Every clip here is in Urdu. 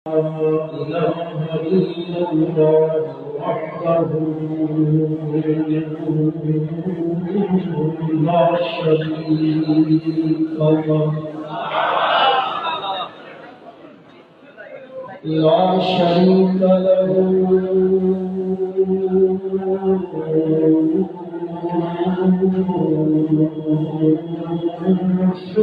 إله إلا الله وحده لا شريك له في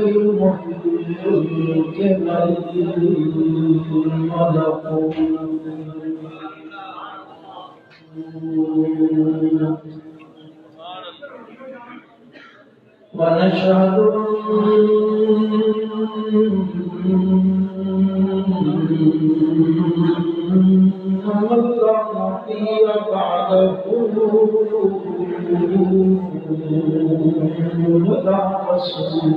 الملك ونشهد أن لا نبي بعده ولا رسول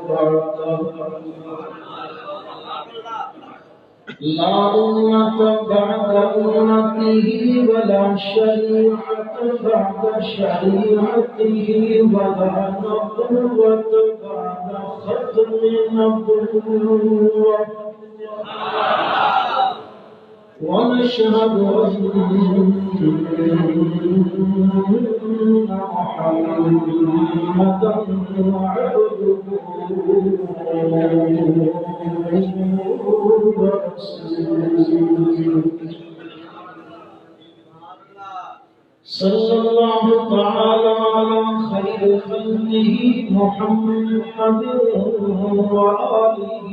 بعده لا أمة بعد أمته ولا شريعة بعد شريعته ولا نبوة بعد ختم نبوة ونشهد أن محمدا عبده ورسوله صلى الله تعالى على خير خلقه محمد وآله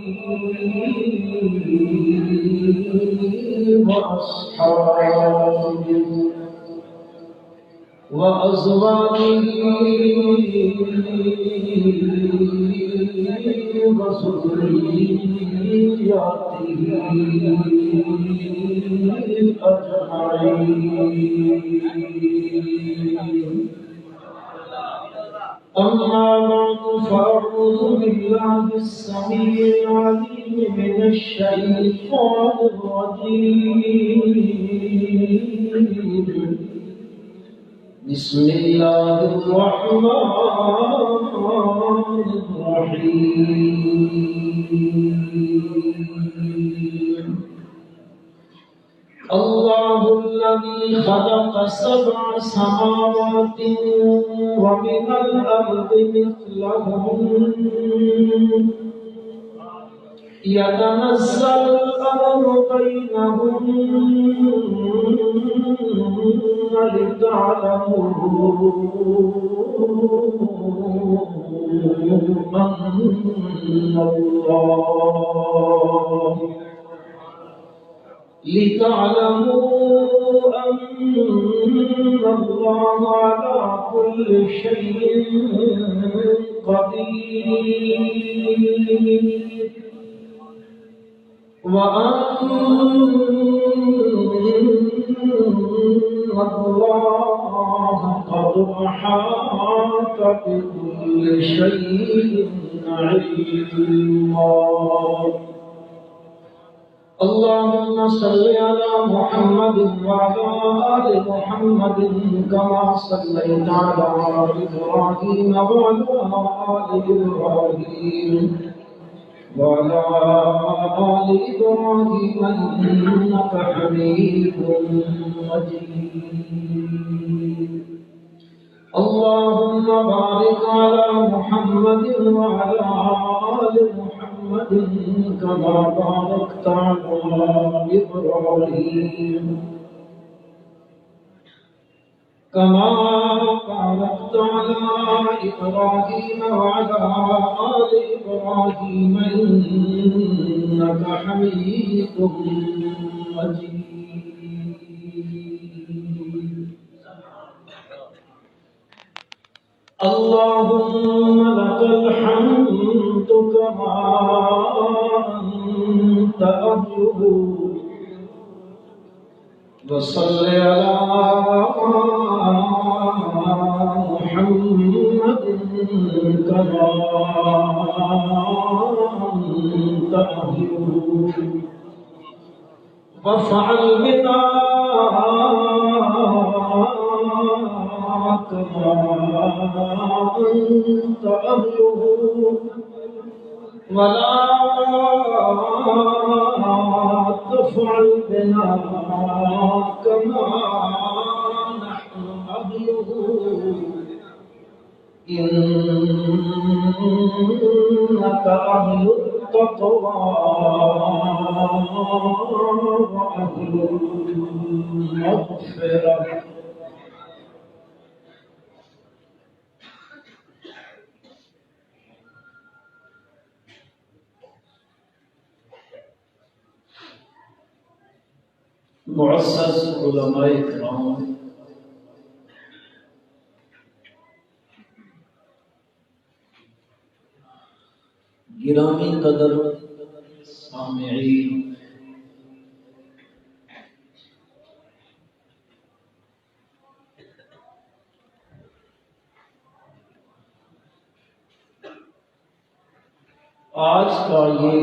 وأصحابه وأزواجه وذرياته أجمعين أما بعد فأعوذ بالله السميع العليم من الشيطان الرجيم بسم الله الرحمن الرحيم الله الذي خلق 7 سماوات ومن الأرض مثلهن يتنزل الأمر بينهن لتعلموا أن الله على كل شيء قدير وأن الله قد أحاط بكل شيء علما اللهم صل على محمد وعلى آل محمد كما صليت على إبراهيم وعلى آل إبراهيم وعلى آل إبراهيم إنك حميد مجيد اللهم بارك على محمد وعلى آل محمد كما باركت على إبراهيم وعلى آل إبراهيم إنك حميد مجيد اللهم لك الحمد كما أنت أهله وصل على محمد كما أنت أهله وافعل بنا كما أنت أهله ولا فافعل بنا كما نحن أهله إنك أهل التقوى وأهل المغفرة. معزز علماء کرام، گرامی قدر سامعین، آج کا یہ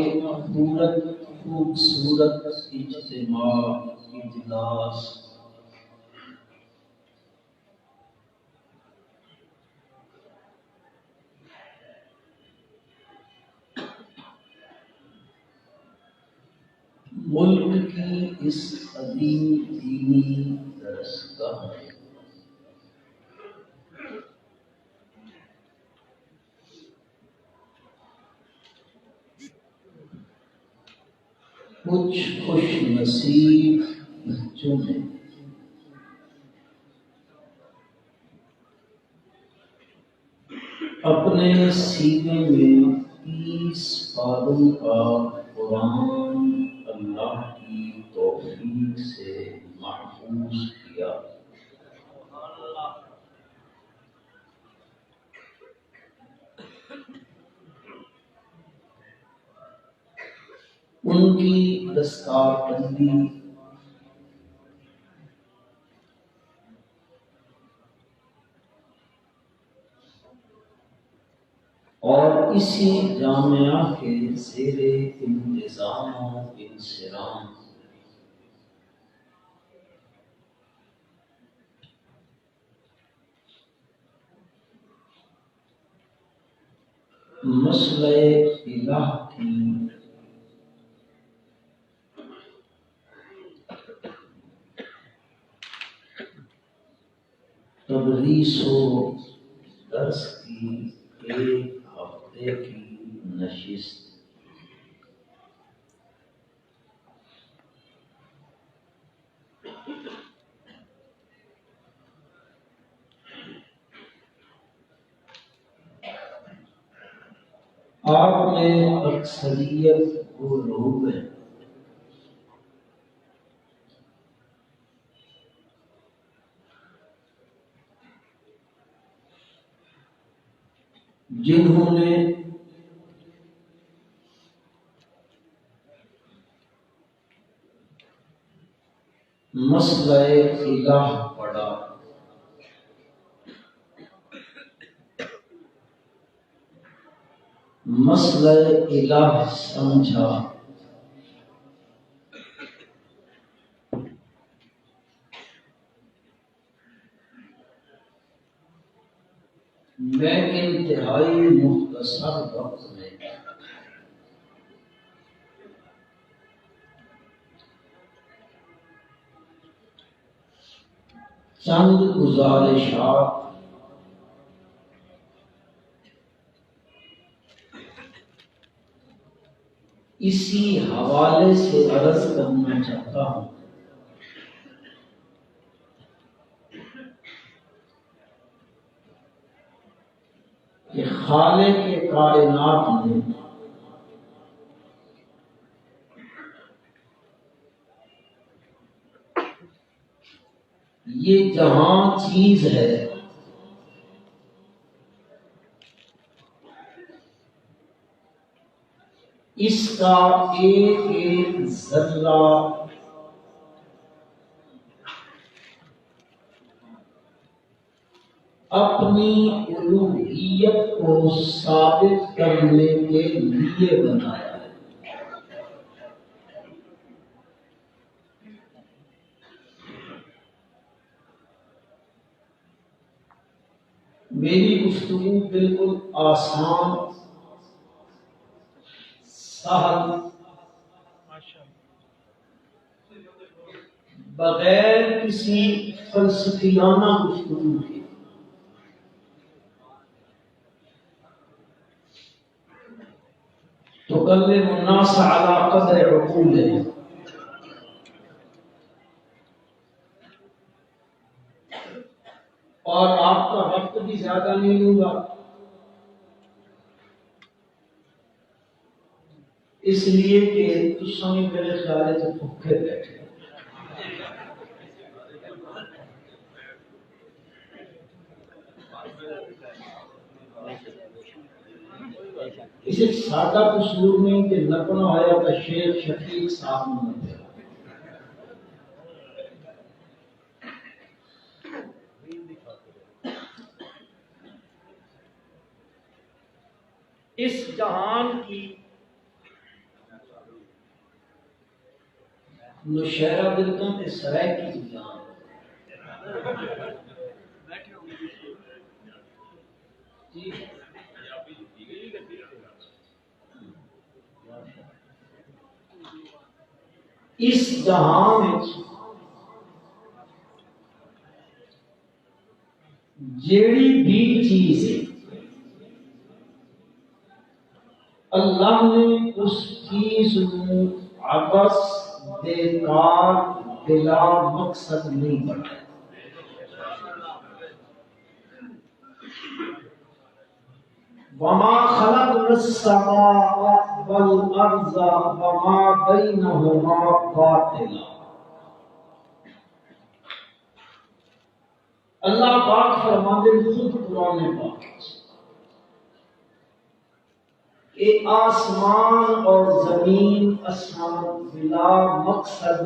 خوبصورت اجتماع اجلاس ملک کی اس عظیم دینی درسگاہ ہے۔ کچھ خوش نصیب بچوں نے اپنے سینے میں 30 پاروں کا قرآن اللہ کی توفیق سے محفوظ کیا۔ ان کی دستار بندی اور اسی جامعہ کے زیر انتظام و انصرام مسئلہ الہ کی تدریس و درس کی ایک ہفتے کی نشست آپ میں اکثریت وہ لوگ ہیں جنہوں نے مسئلہ الہ پڑھا، مسئلہ الہ سمجھا، میں انتہائی مختصر وقت میں چند گزارشات اسی حوالے سے عرض کرنا چاہتا ہوں کہ خالق کائنات نے یہ جہاں چیز ہے اس کا ایک ایک ذرہ اپنی الوہیت کو ثابت کرنے کے لیے بنایا ہے۔ میری گفتگو بالکل آسان، سہل بغیر کسی فلسفیانہ گفتگو کے تکلم الناس علی قدر عقولهم، اور آپ کا وقت بھی زیادہ نہیں لوں گا، اس لیے کہ تساں میرے خیال ہے بھوکے بیٹھے اسے سادہ قصور نہیں کہ نپنا ہوا تو شیخ شفیق صاحب نے اس جہان کی نشیرہ بلکن کے سرائے کی جان اس جہان میں جیڑی بھی چیز ہے اللہ نے اس چیز کو عبث بیکار بلا مقصد نہیں بنایا۔ وما خلقنا السماء والارض وما بينهما باطلا، اللہ پاک فرماتے ہیں خود قرآن پاک کہ آسمان اور زمین آسمان بلا مقصد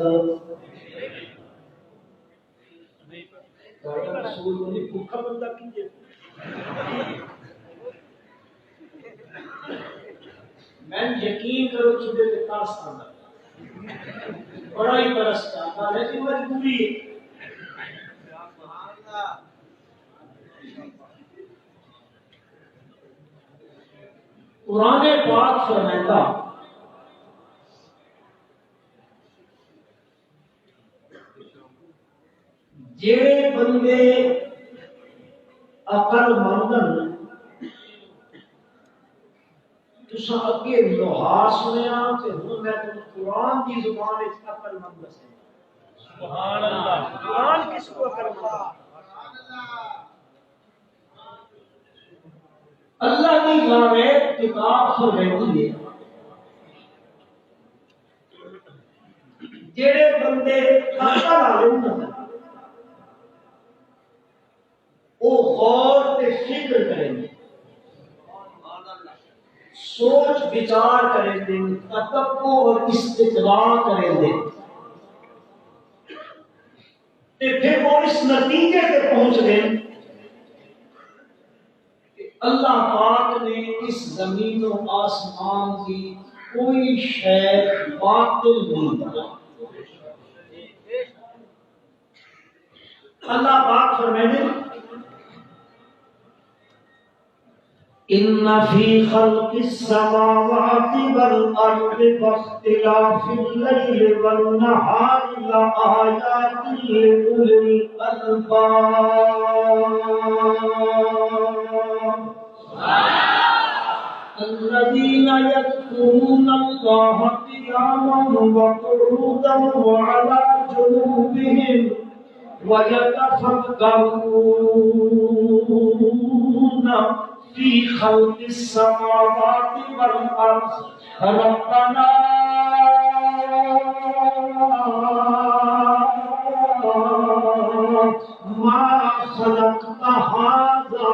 بھوکا بندہ کیجیے میں یقین کرو چھوٹے کے پاس آنا بڑا ہی برس آتا لیکن مجبوری ہے۔ قرآن پاک فرماتا جڑے بندے عقل مندن تسا اگے لوہار سنیا تے ہن میں تم قرآن کی زبان وچ عقل مند دسے۔ سبحان اللہ، قرآن کس کو عقل مند؟ اللہ کی غیب کتاب فرماتی ہے جڑے بندے عقل والے ہوں وہ غور تے فکر کریں گے، سوچ بچار کریں گے، تفکر اور استدلال کریں گے، پھر وہ اس نتیجے پہ پہنچ گئے کہ اللہ پاک نے اس زمین و آسمان کی کوئی شے باطل نہیں بنائی۔ اللہ پاک فرماتے ہیں ان فی خلق السماوات والارض واختلاف اللیل والنہار لآیات لأولی الالباب۔ الذین یذکرون اللہ قیاما وقعودا وعلی جنوبہم وَيَتَفَكَّرُونَ فِي خَلْقِ السَّمَاوَاتِ وَالْأَرْضِ رَبَّنَا مَا خَلَقْتَ هَذَا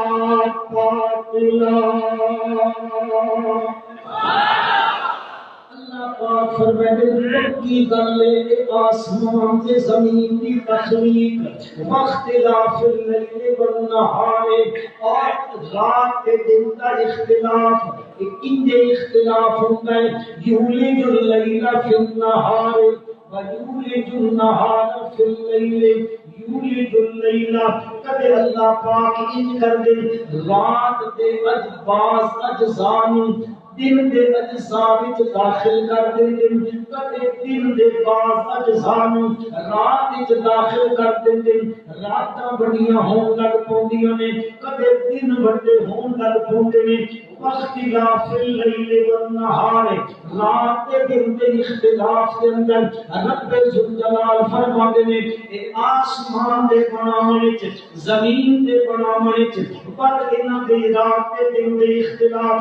بَاطِلًا۔ پاک فرماتے ہیں کی گل ہے آسمان تے زمین کی تخلیق واختلاف اللیل والنہار اور رات تے دن کا اختلاف انجے اختلاف ہوتا ہے یولج اللیل فی النہار ویولج النہار فی اللیل یولج اللیل کدے اللہ پاک ان کر دے رات دے بعض اجزاء دن دے اجزاء وچ داخل کر دیندے کدے دن دے بعض اجزاء نوں رات وچ داخل کر دیندے راتاں بڑیاں ہون لگ پوندیاں نے کدے دن وڈے ہون لگ پوندے نے واختلاف اللیل والنہار رات تے دن دے اختلاف کے اندر رب ذوالجلال فرماندے نے اے آسمان دے بناون وچ زمین دے بناون وچ پر انہاں دے رات تے دن دے اختلاف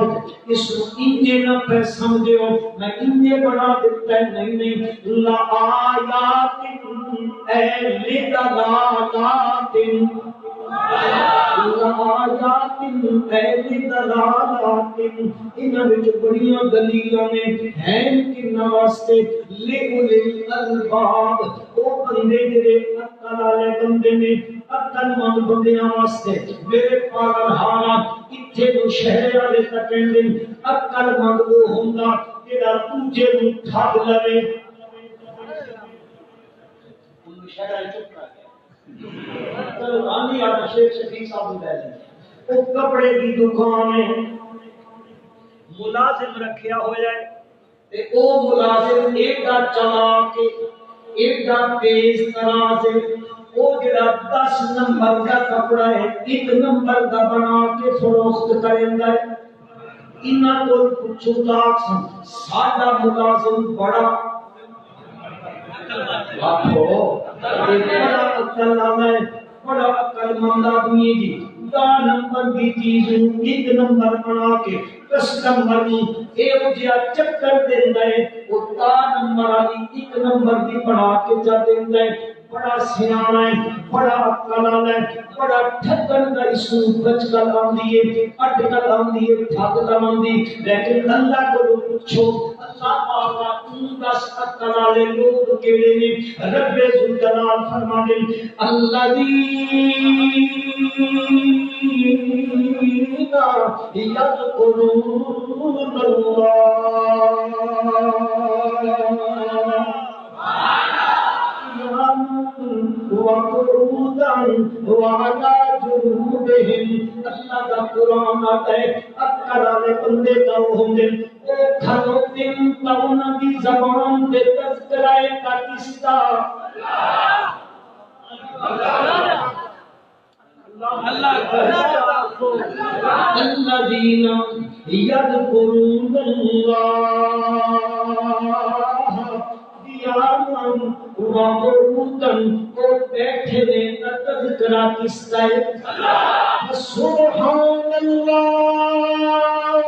اس انجے نہ پہ سمجھو میں انجے بنا دیتا ہے نہیں لا آیات اے لدلالات آیات دلالات انہاں وچ بڑیاں دلیلاں نے ہیں کنا واسطے لِأُولِي الْأَلْبَابِ او بندے جڑے عقل والے بندے نے عقل مند بندیاں واسطے میرے پاگل حالا اتھے نو شہر والے تک کہندے عقل مند وہ ہوندا جڑا دوجے نوں ٹھگ لوے انہوں شہر والے چپ کر چلو رانی آتا شیخ شفیق صاحب لے لیں وہ کپڑے کی دکان ہے ملازم رکھیا ہو جائے تے او ملازم ایڈا چلا کے ایڈا تیز طرح سے وہ جڑا 10 نمبر کا کپڑا ہے 1 نمبر کا بنا کے فروخت کریندا ہے انہاں کول پوچھو لاکھ ساڈا ملازم بڑا آخو بڑا عقل والا ہے بڑا عقل مند آدمی ہے جی 10 نمبر کی چیز 1 نمبر بنا کے کسٹمر نوں ایہو جہا چکر دیندا ہے وہ 10 نمبر والی 1 نمبر دی بنا کے چا دیندا ہے بڑا سیاںا ہے بڑا عقل والا ہے بڑا ٹھگن دا اس نوں بچ کر آندی ہے اٹ کر آندی ہے ٹھگ کر آندی لیکن اللہ کو پوچھو اللہ پاک توں دس عقل والے لوگ کیڑے نے رب ذوالجلال فرماندے الذین یذکرون اللہ وقعودا وعلى جنوبهم اللہ کا قرآن آتا ہے عقل والے بندے کا ہوندے او کھلوتے تا انہاں دی زبان تے تذکرہ کا قصہ الذین یذکرون اللہ قیاماً وقعوداً وہ بیٹھے نے تذکرہ کس کا ہے سبحان اللہ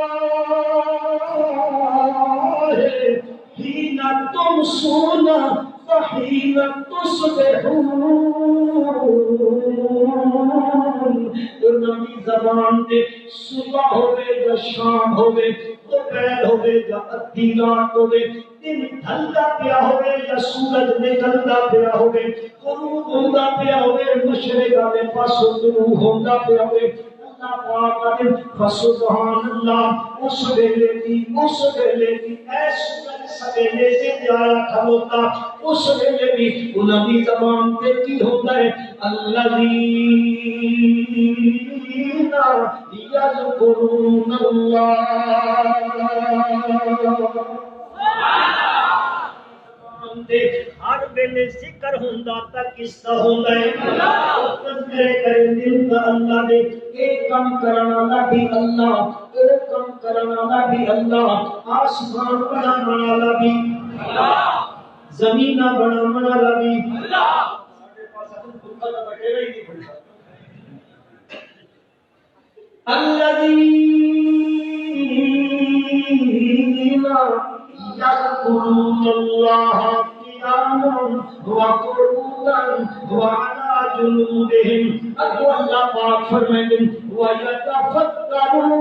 حین تمسون وحین تصبحون نبی زبان تے صبح ہوئے یا شام ہوئے دوپہر ہوئے یا ادھی رات ہوئے دن ڈھلدا پیا ہوئے یا سورج نکلدا پیا ہوئے غروب ہوندا پیا ہوئے مشرق والے پاسوں طلوع ہوندا پیا ہوئے اللہ پاک نے فسبحان اللہ اس ویلے کی اے سورج سویرے سے آیا کھلوتا اس ویلے بھی انہاں دی زبان تے کی ہوندا ہے الذین یذکرون اللہ ہر ویلے ذکر ہوندا تک کس دا ہوندا ہے تذکرے کرے دل دا اللہ دے اے کم کرن والا بھی اللہ اے کم کرن والا بھی اللہ آسمان بناون والا بھی اللہ زمین بناون والا بھی اللہ ساڈے پاس خدا دا بیٹھے رہی نہیں بنتا الذین یذکرون اللہ قیاما وقعودا وعلی جنوبہم اتو اللہ پاک فرمائیں ویتفکرون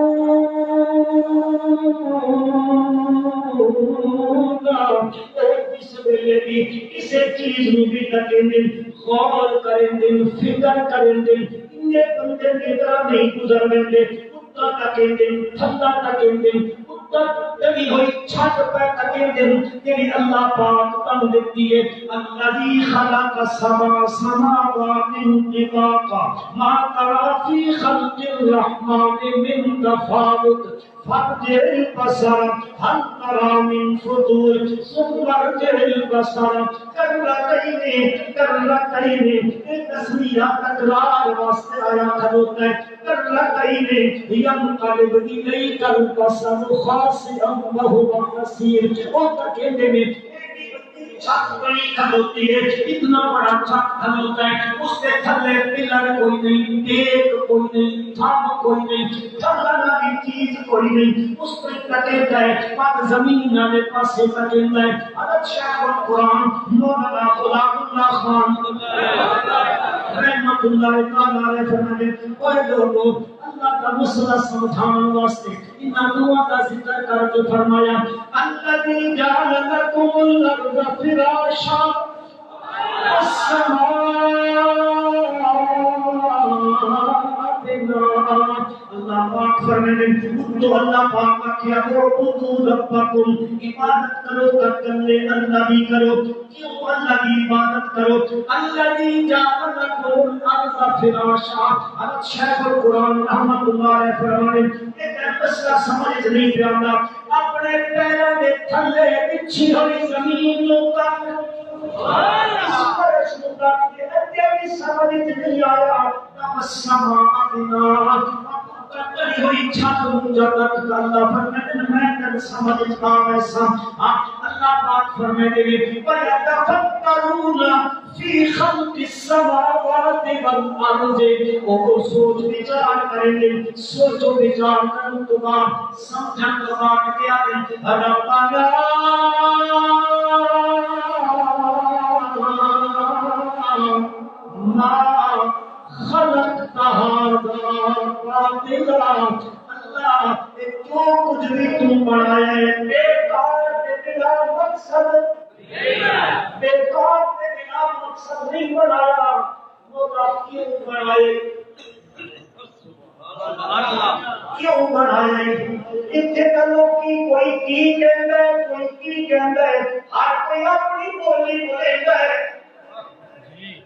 اس ویلے بھی کسی چیز نو بھی تکیں غور کریں فکر کریں یہ بندے نگاہ نہیں گزر دیں کتا تکیں ٹھنڈا تکیں تبھی ہوئی چھت پہ تکے دن تیری اللہ پاک تم دیتی ہے الذی خلق سبع سماوات طباقا ما ترى في خلق الرحمن من تفاوت فارجع البصر هل ترى من فطور ثم ارجع البصر کرتین ایک تسمیہ تکرار واسطے آیا کھڑوتا ہے کرتین ینقلب الیک البصر خاسئا وهو حسیر وہ کہتے ہیں چھت بڑی کھلوتی ہے اتنا بڑا چھت کھلوتا ہے اس کے تھلے پلر کوئی نہیں ٹیک کوئی نہیں تھم کوئی نہیں تھلنا کی چیز کوئی نہیں اس پہ تکیتا ہے پاک زمین والے پاسے تکیتا ہے حضرت شیخ القرآن مولانا غلام اللہ خان رحمت اللہ تعالی علیہ فرماتے ہیں اے لوگوں اللہ کا مسئلہ سمجھانے واسطے انہاں دعا کا ذکر کر کے فرمایا الذی جعل لکم الارض فراشا والسماء بناء اللہ پاک فرماتے ہیں تو اللہ پاک کا کیا کرو ربکم عبادت کرو کرنے اللہ بھی کرو کیوں اللہ کی عبادت کرو الذی جعل لکم الارض فراشا حضرت شیخ القرآن رحمت اللہ علیہ فرماتے ہیں ایک مسئلہ سمجھ نہیں پیادا اپنے پیروں کے تھلے بچھی ہوئی زمین لوکا اس پر شروع کے اتیاوی سمجھ نہیں آیا السماء بناء کری ہوئی چھت مجھے تک اللہ فرماتے ہیں میں تن سمجھتا ہوں ایسا اللہ پاک فرماتے ہیں وَيَتَفَكَّرُونَ فِي خَلْقِ السَّمَاوَاتِ وَالْأَرْضِ وہ سوچ وچار کریں گے سوچ و وچار کرنے کے بعد سمجھن کے بعد کیا ہے ربنا ما خلقت هذا باطلا اللہ جو کچھ بھی تم بنایا ہے بیکار بلا مقصد بیکار بلا مقصد نہیں بنایا وہ کیوں بنائے کیوں بنائے اتنے گلوں کی کوئی کی کہندا ہے کوئی کی کہندا ہے ہر کوئی اپنی بولی بولے ہے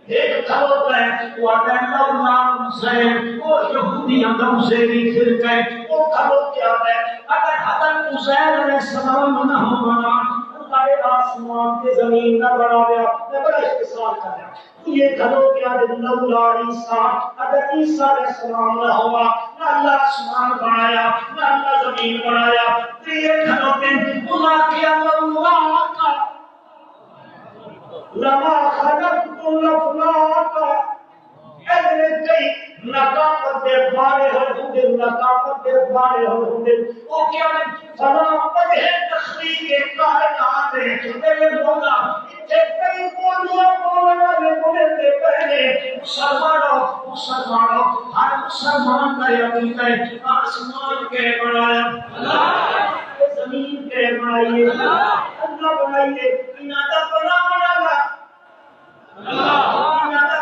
ایک کھلوتا ہے وہ آتا ہے لولا حسین وہ یہودی اندر حسینی فرقہ ہے وہ کھلوتے آتا ہے اگر حضرت حسین علیہ السلام نہ ہونا اللہ آسمان کے زمین نہ بڑھا گیا میں بڑا اختصار کر رہا ہوں یہ کھلوتے آتے ہیں لولا عیسیٰ اگر عیسیٰ علیہ السلام نہ ہوا نہ اللہ آسمان بڑھایا نہ اللہ زمین بڑھایا تو یہ کھلوتے ہیں اللہ کیا لولا کا لما خلقت الافلاق ادنے کئی نقاقت دے بارے ہوندے نقاقت دے بارے ہوندے او کیا فلا وجہ تخلیق کائنات ہے مولا تے کئی بولیا بولنا نے بولے پہلے مسلمانوں ہر مسلمان کا عقیدہ ہے آسمان کے بنایا اللہ زمین کے بنائیے اللہ بنائیے انہاں بنا اللہ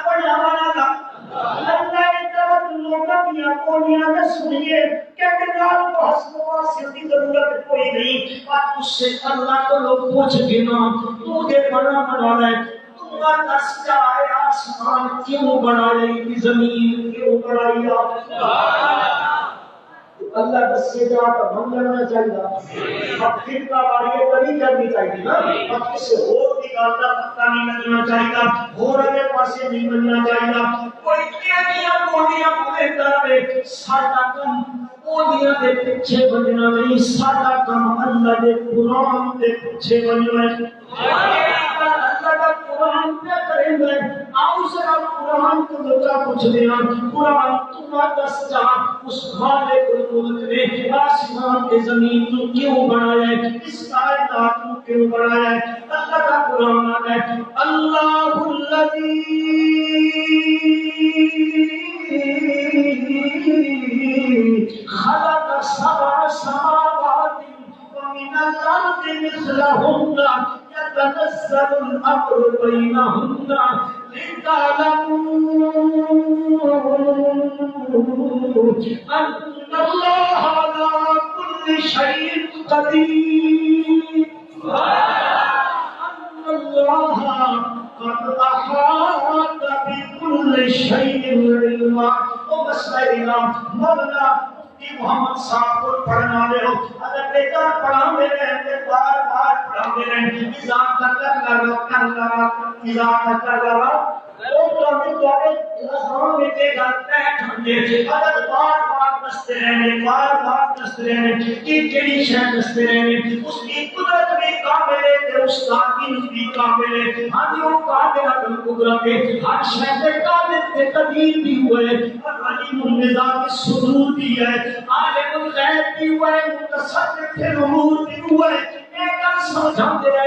پڑھا والا تھا اللہ نے طرف لوگوں کی اپنیاں میں سنیے کہ نال کو حسن واسطے کی ضرورت کوئی نہیں پر اس سے اللہ کو لوگ پوچھ گنا تو دے بنا ہے تم کا دس چاہے آسمان کیوں بنائی زمین کیوں بنائی اللہ دس سے جا تو ہم کرنا چاہیے اب پھر کا باری کبھی کرنی چاہیے نا اب کسی اور کی گاتا پتہ نہیں لگنا چاہیے اور اگے پاسے نہیں بننا چاہیے کوئی کیا کوڑیاں پورے طرح ساڈا کم کوڑیاں دے پیچھے بننا نہیں ساڈا کم اللہ دے قرآن دے پیچھے بننا ہے اللہ کا قرآن پہ کریں گے آؤ ذرا قرآن کو بچا کچھ دینا قرآن تمہارا دس جہاں اس خالق الملک نے آسمان کے زمین کو کیوں بنایا ہے اس کائنات کو کیوں بنایا ہے اللہ کا قرآن آتا ہے اللہ الذی خلق سبع سماوات ومن الارض مثلهن يتنزل الأمر بينهن لتعلموا أن الله على كل كل شيء قدير أن الله قد أحاط بكل شيء علما. ومسئلہ مولانا محمد صاحب کو پڑھنا لے ہو اگر بیٹا پڑھا میرے ہیں بار بار پڑھا میرے ہیں نظام کر لگا تو ہمیں نظام میں دے گا اگر بار بار دستے رہنے کی کیڑی شہ دستے رہنے اس کی قدرت بھی کامل ہے اس کا بھی کامل ہے. ہاں جی وہ کامل ہے قدرت ہے ہر شہ سے کامل تے قدیر بھی ہوئے اور علیم النظام الصدور بھی ہے عالم الغیب بھی ہوئے متصرف فی الامور بھی ہوئے. سمجھاتے رہے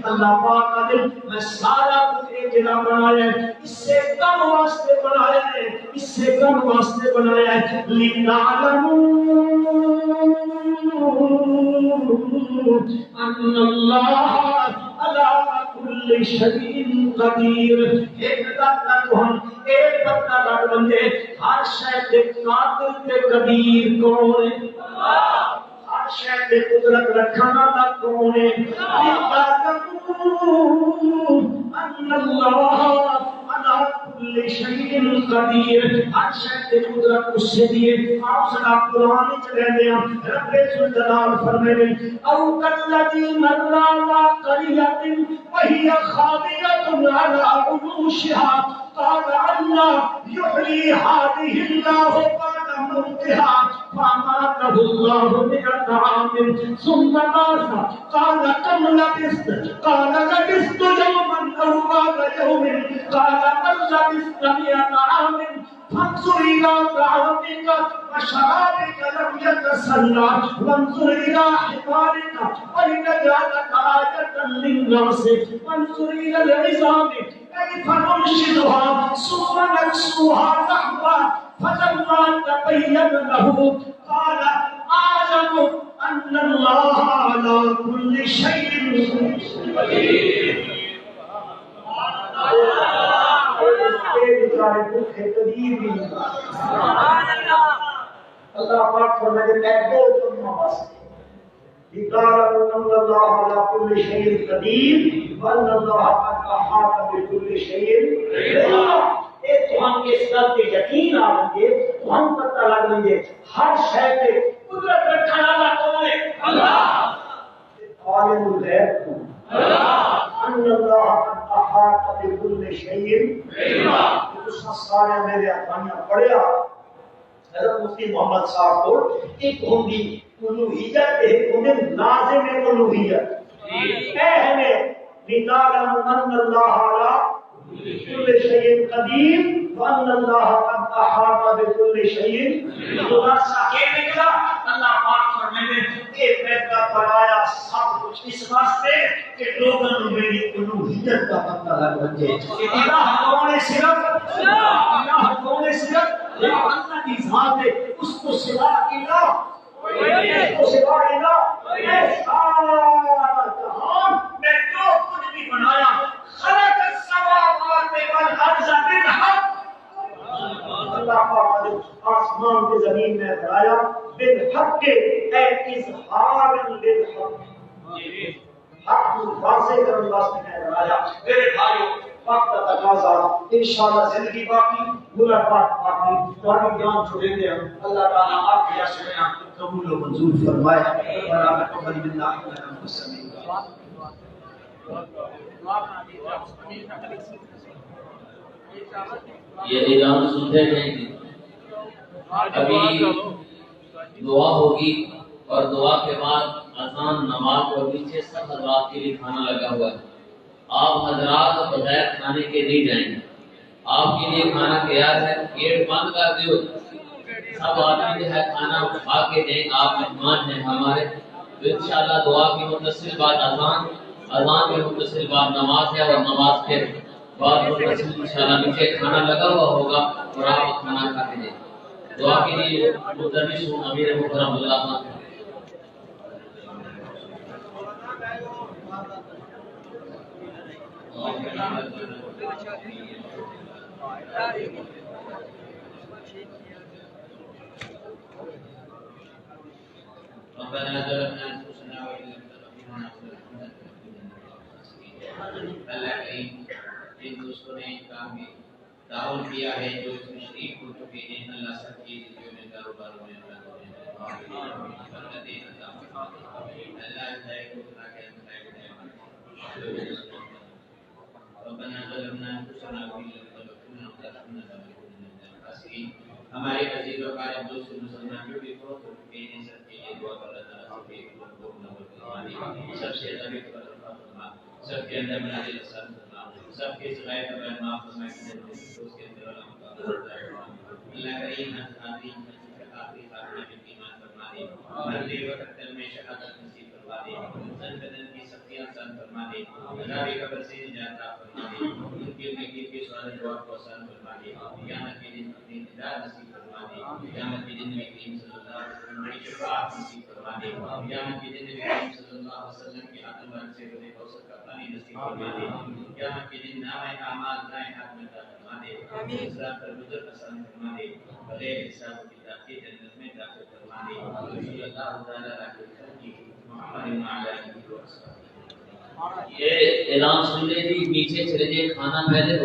اللہ پاک کا دل میں سارا کچھ ایک جگہ بنایا ہے اس سے کم واسطے بنایا ہے لِتَعْلَمُوا أَنَّ اللَّهَ عَلَى كُلِّ شَيْءٍ قَدِيرٌ. ایک پتہ لگ بندے ہر شے تے قادر تے قدیر کون ہے؟ شاید قدرت رکھنا نہ کونے ان اللہ علی کل شیء قدیر. ہر شاید قدرت اس سے دیے. آپ سنا قرآن چلے گیا رب الجلال فرمائے او کالذی مر علی قریۃ وہی خاویۃ علی عروشها قال أن يحيي هذه الله بعد موتها فأماته الله 100 عام ثم مات قال كم لبثت قال لبثت يوما أو بعض يوم قال بل لبثت 100 عام فانظر إلى طعامك وشرابك لم يتسنى وانظر إلى حمارك ولنجعلك آية للناس وانظر إلى العظام كيف ننشدها ثم نكسوها لحما فلما تبين له قال أعلم أن الله على كل شيء قدير. اللہ پاک فرماتے ہیں دو تمہاں واسطے لِتَعْلَمُوا أَنَّ اللَّهَ عَلَى كُلِّ شَيْءٍ قَدِيرٌ وَأَنَّ اللَّهَ قَدْ أَحَاطَ بِكُلِّ شَيْءٍ عِلْمًا. ایک تو ہم اس بات پہ یقین آ گے تو ہم پتہ لگ لیں گے ہر شے پہ قدرت رکھنے والا کون ہے؟ اللہ. عالم الغیب کون؟ اللہ. ان اللہ قد احاط بكل شيء علما. اس نے سارے میرے افغانیاں پڑھیا حضرت مفتی محمد صاحب کو ایک ہوندی الوہیت ایک ہوندی لازم الوہیت اے ہمیں لِتَعْلَمُوا أَنَّ اللَّهَ عَلَى كُلِّ شَيْءٍ قَدِيرٌ وَأَنَّ اللَّهَ قَدْ أَحَاطَ بِكُلِّ شَيْءٍ. خلاصہ یہ نکلا اللہ پاک فرماتے کہ میں کا بنایا سب کچھ اس واسطے کہ لوگوں کو میری الوہیت کا پتہ لگ جائے. الہ کون ہے؟ صرف الہ کون ہے؟ صرف اللہ کی ذات ہے. اس کو سوا الہ اس کو سوا الہ سارا جہان میں جو کچھ بھی بنایا خلق السماوات والارض بالحق. اللہ پاک نے آسمان کے زمین میں بنایا بالحق کے اے اظہار للحق. حق کو واضح کرنے واسطے میں بنایا. میرے بھائیو وقت کا تقاضا انشاءاللہ زندگی باقی ملاقات باقی تمہاری جان چھوڑیں گے. اللہ تعالیٰ آپ کی آشیاں قبول و منظور فرمائے اور آپ کو بڑی منا یہ اعلان سنتے نہیں. ابھی دعا ہوگی اور دعا کے بعد اذان نماز اور نیچے سب حضرات کے لیے کھانا لگا ہوا ہے. آپ حضرات بغیر کھانے کے نہیں جائیں گے. آپ کے لیے کھانا تیار ہے. گیٹ بند کر دیو. سب آدمی جو ہے کھانا کھا کے دیں. آپ مہمان ہیں ہمارے. تو انشاءاللہ دعا کی متصل بعد اذان کے متصل بعد نماز ہے اور نماز کے بعد متصل انشاءاللہ نیچے کھانا لگا ہوا ہوگا اور آپ کھانا کھا کے دیں. دعا کے لیے مدرس امیر محترم اللہ خان. ربنا ظلمنا انفسنا وان لم تغفر لنا وترحمنا لنكونن من الخاسرين. اللہ کریم جن دوستوں نے کام میں تعاون کیا ہے جو اس میں شریک ہو چکے ہیں اللہ سب کی زندگیوں میں کاروباروں میں برکت عطا فرمائے. اللہ ہدایت کو بنا کے ہدایت دے. ربنا ظلمنا انفسنا وان لم تغفر لنا وترحمنا لنكونن من الخاسرین. ہمارے عزیز و قارب دوست مسلمان جو بھی فوت ہو چکے ہیں سب کے لیے دعا کر اللہ تعالیٰ سب کے کو نور فرمائے. سب سے زیادہ فرما سب کے اندر منازل حسن فرما سب کے غائب پر معاف فرمائے. اس کے اندر اللہ کریم آخری خاتمہ میں ایمان فرما دے. مرتے وقت میں شہادت نصیب فرما دے. تن بدن کی سختیاں آسان فرما دے. عذاب قبر سے نجات فرما دے. ان کے نیکی کے سوال جواب کو آسان فرما دے. قیامت کے دن اپنی ہدایت نصیب فرما دے. قیامت کے دن میں کریم صلی اللہ علیہ وسلم کی شفاعت نصیب فرما دے. قیامت کے دن میں کریم صلی اللہ علیہ وسلم کے ہاتھ مبارک سے رونے کوثر کا پانی نصیب فرما دے. قیامت کے دن نامہ اعمال دائیں ہاتھ میں عطا فرما دے. صراط پر گزر آسان فرما دے. بغیر حساب و کتاب کے جنت میں داخل فرما دے. صلی اللہ تعالی علیہ محمد وعلی آلہ وصحبہ. یہ اعلان سن لے جی پیچھے چلے جائے کھانا پہلے